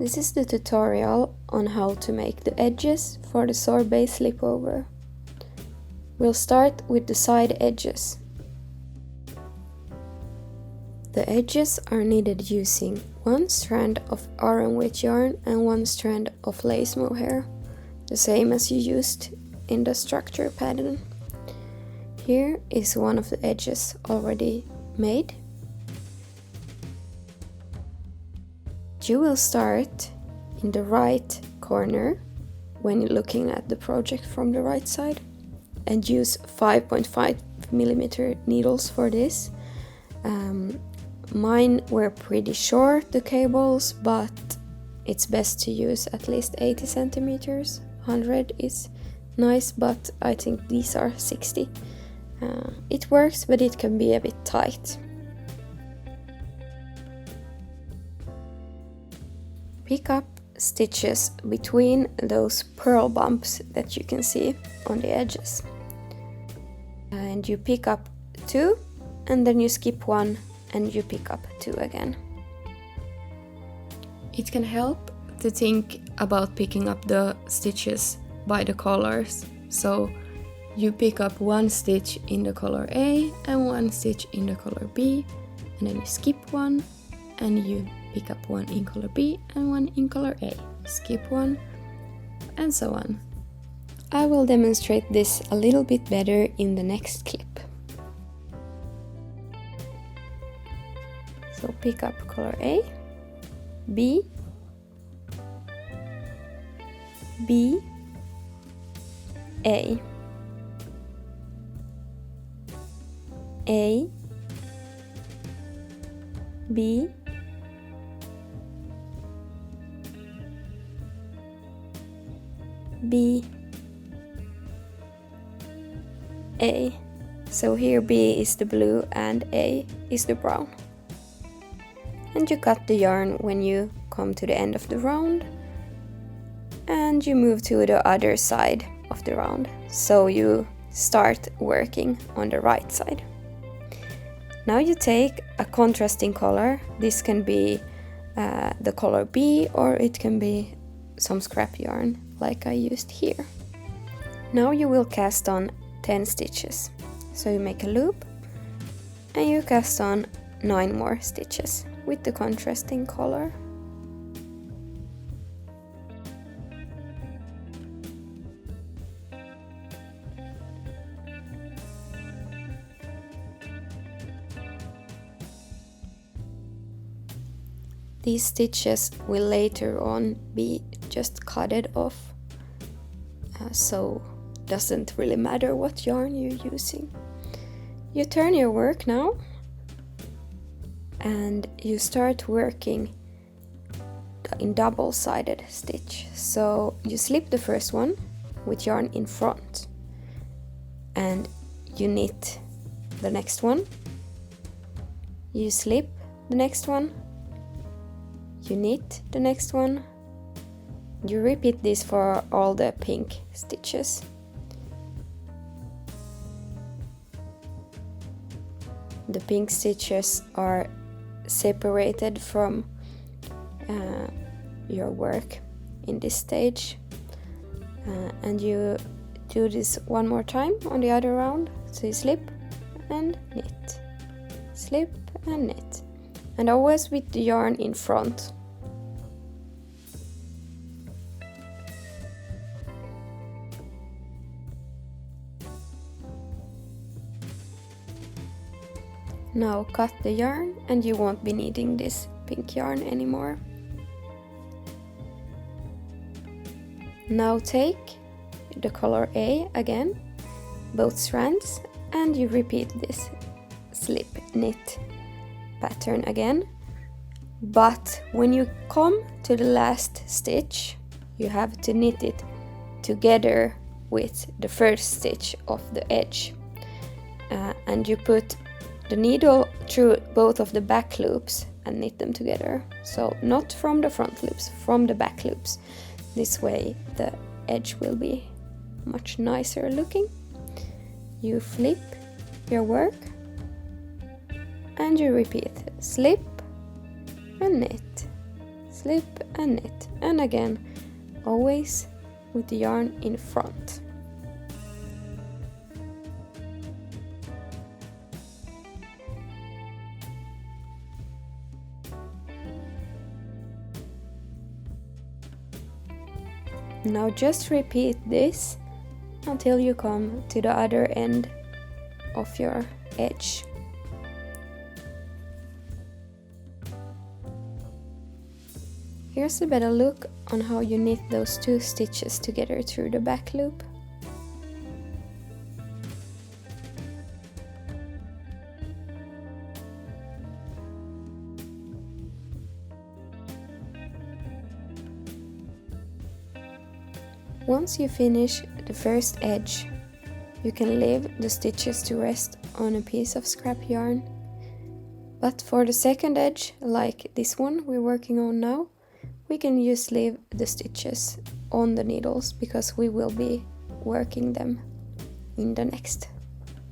This is the tutorial on how to make the edges for the sorbet slipover. We'll start with the side edges. The edges are knitted using one strand of Aran weight yarn and one strand of lace mohair, the same as you used in the structure pattern. Here is one of the edges already made. You will start in the right corner when you're looking at the project from the right side and use 5.5mm needles for this. Mine were pretty short, the cables, but it's best to use at least 80 centimeters. 100 is nice, but I think these are 60. It works, but it can be a bit tight. Pick up stitches between those purl bumps that you can see on the edges. And you pick up 2, and then you skip 1, and you pick up 2 again. It can help to think about picking up the stitches by the colors. So you pick up 1 stitch in the color A and 1 stitch in the color B, and then you skip 1, and you pick up 1 in color B and 1 in color A, skip 1, and so on. I will demonstrate this a little bit better in the next clip. So pick up color A, B, B, A, A, B, B, A. So here B is the blue and A is the brown. And you cut the yarn when you come to the end of the round, and you move to the other side of the round. So you start working on the right side. Now you take a contrasting color. This can be the color B, or it can be some scrap yarn like I used here. Now you will cast on 10 stitches. So you make a loop and you cast on 9 more stitches with the contrasting color. These stitches will later on be just cutted off, so doesn't really matter what yarn you're using. You turn your work now and you start working in double-sided stitch. So you slip the first one with yarn in front and you knit the next one. You slip the next one, you knit the next one. You repeat this for all the pink stitches. The pink stitches are separated from your work in this stage, and you do this one more time on the other round. So you slip and knit, slip and knit, and always with the yarn in front. Now cut the yarn and you won't be needing this pink yarn anymore. Now take the color A again, both strands, and you repeat this slip knit pattern again. But when you come to the last stitch, you have to knit it together with the first stitch of the edge, and you put the needle through both of the back loops and knit them together. So not from the front loops, from the back loops. This way the edge will be much nicer looking. You flip your work and you repeat slip and knit, slip and knit, and again always with the yarn in front. Now just repeat this until you come to the other end of your edge. Here's a better look on how you knit those two stitches together through the back loop. Once you finish the first edge, you can leave the stitches to rest on a piece of scrap yarn. But for the second edge, like this one we're working on now, we can just leave the stitches on the needles because we will be working them in the next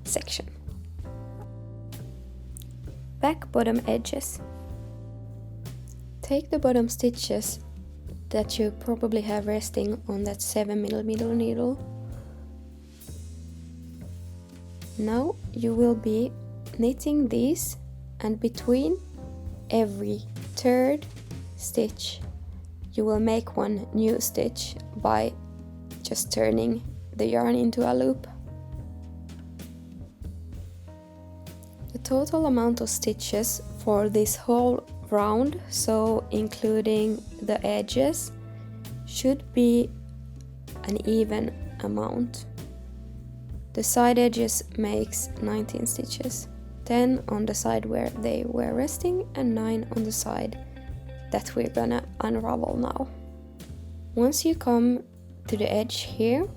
section. Back bottom edges. Take the bottom stitches that you probably have resting on that 7mm needle. Now you will be knitting these, and between every third stitch you will make one new stitch by just turning the yarn into a loop. The total amount of stitches for this whole round, so including the edges, should be an even amount. The side edges makes 19 stitches, 10 on the side where they were resting and 9 on the side that we're gonna unravel now. Once you come to the edge here,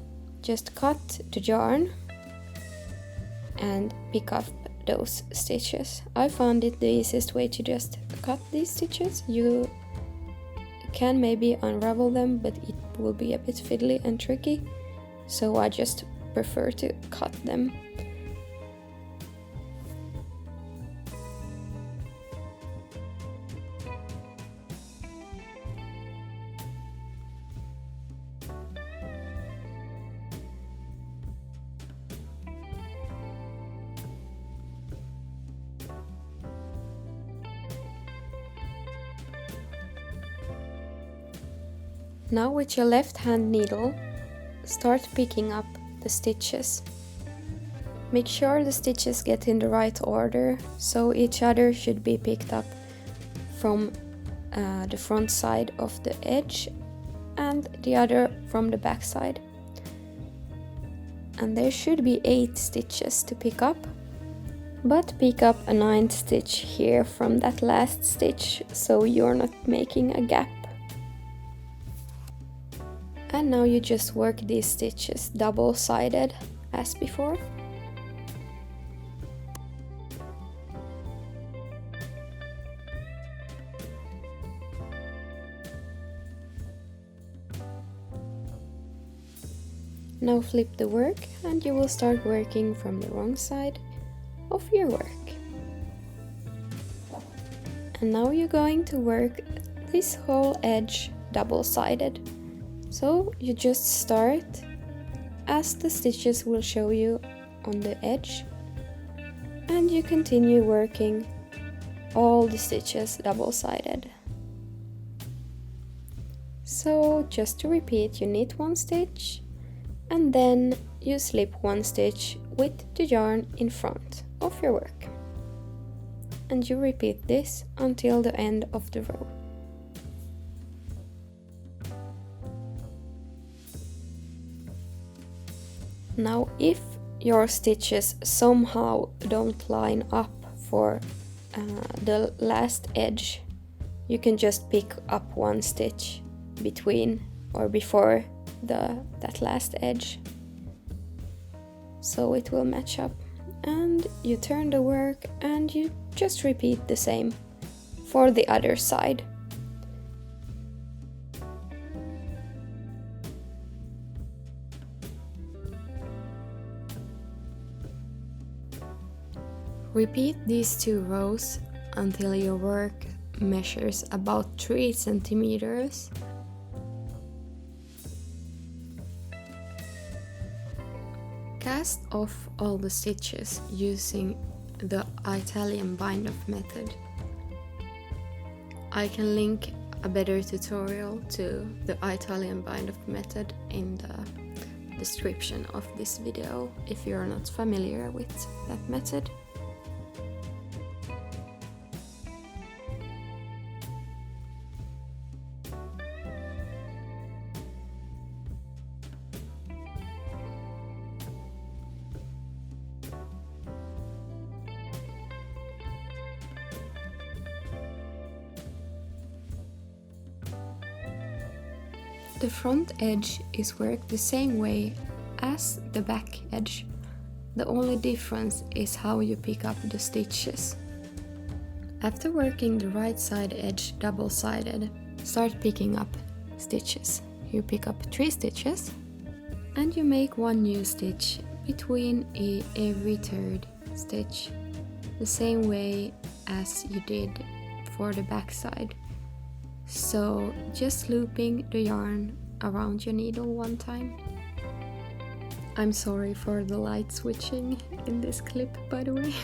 just cut the yarn and pick up those stitches. I found it the easiest way to just cut these stitches. You can maybe unravel them, but it will be a bit fiddly and tricky, so I just prefer to cut them. Now with your left hand needle, start picking up the stitches. Make sure the stitches get in the right order, so each other should be picked up from the front side of the edge and the other from the back side. And there should be 8 stitches to pick up, but pick up a 9th stitch here from that last stitch, so you're not making a gap. And now you just work these stitches double-sided as before. Now flip the work and you will start working from the wrong side of your work. And now you're going to work this whole edge double-sided. So you just start as the stitches will show you on the edge, and you continue working all the stitches double-sided. So just to repeat, you knit 1 stitch and then you slip 1 stitch with the yarn in front of your work. And you repeat this until the end of the row. Now if your stitches somehow don't line up for the last edge, you can just pick up 1 stitch between or before that last edge, so it will match up. And you turn the work and you just repeat the same for the other side. Repeat these 2 rows until your work measures about 3 centimeters. Cast off all the stitches using the Italian bind-off method. I can link a better tutorial to the Italian bind-off method in the description of this video if you're not familiar with that method. The front edge is worked the same way as the back edge. The only difference is how you pick up the stitches. After working the right side edge double-sided, start picking up stitches. You pick up 3 stitches and you make 1 new stitch between every 3rd stitch, the same way as you did for the back side. So just looping the yarn around your needle 1 time. I'm sorry for the light switching in this clip, by the way.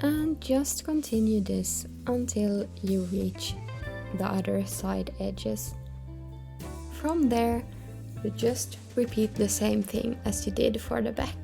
And just continue this until you reach the other side edges. From there, you just repeat the same thing as you did for the back.